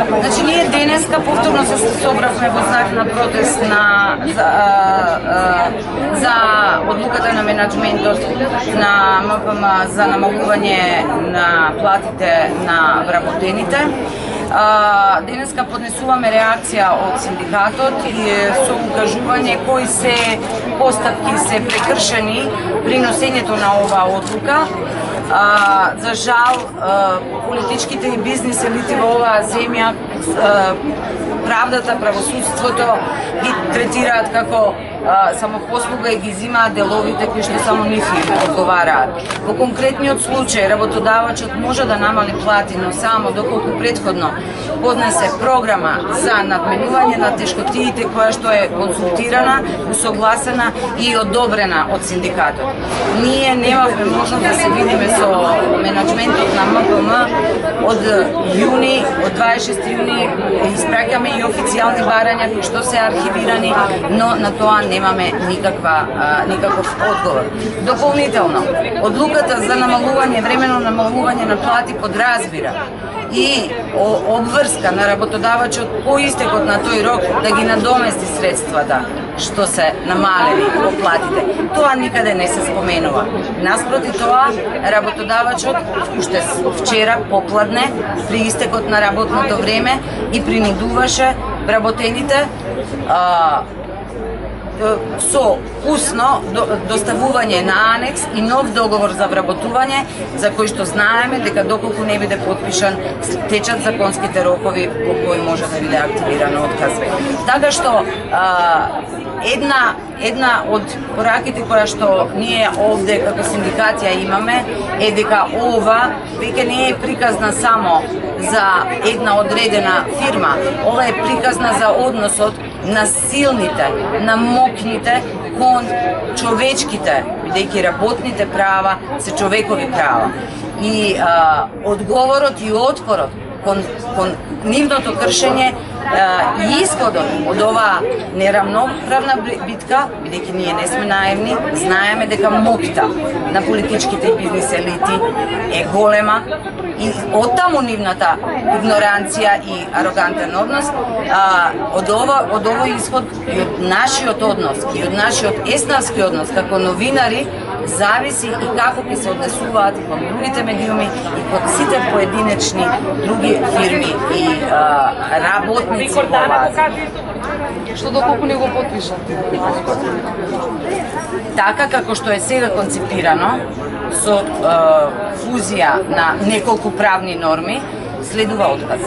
Значи, ние денеска повторно се собравме во знак на протест за одлуката на менеджментот на МПМ за намалување на платите на вработените. Денеска поднесуваме реакција од синдикатот и со укажување кои се постапки се прекршени при носењето на оваа одлука. За жал, политичките и бизнис елити во оваа земја правдата, правосудството ги третираат како самопослуга и ги зимаат деловите кои што само нив им одговараат. Во конкретниот случај, работодавачот може да намали плати, но само доколку претходно поднесе програма за надменување на тешкотиите која што е консултирана, усогласена и одобрена од синдикатот. Ние немавме можност да се видиме со менеджментот на МПМ од јуни, од 26 јуни испраќаме и официјални барања кои што се архивирани, но на тоа немаме никаков одговор. Дополнително, одлуката за намалување, временно намалување на плати подразбира и обврска на работодавачот по истекот на тој рок да ги надомести средствата што се намалени по платите. Тоа никаде не се споменува. Наспроти тоа, работодавачот уште вчера попладне при истекот на работното време ги принудуваше вработените со усно доставување на анекс и нов договор за вработување, за кој што знаеме дека доколку не биде подпишан, течат законските рокови по кои може да биде активиран отказ. Така што една од пораките која што ние овде како синдикатија имаме е дека ова веќе не е приказна само за една одредена фирма, ова е приказна за односот на силните, на моќните кон човечките, бидејќи работните права се човекови права. И одговорот и отпорот кон нивното кршење и исходот од оваа неравноправна битка, бидејќи ние не сме наивни, знаеме дека моќта на политичките и бизнис елити е голема и оттаму нивната игноранција и арогантен однос, од овој исход и од нашиот однос и од нашиот еснавски однос како новинари зависи и како ќе се однесуваат и кон другите медиуми и кон сите поединечни други фирми и работници во оваа. Што доколку не го потпишат? Така како што е сега концепирано, со фузија на неколку правни норми, следува отказ.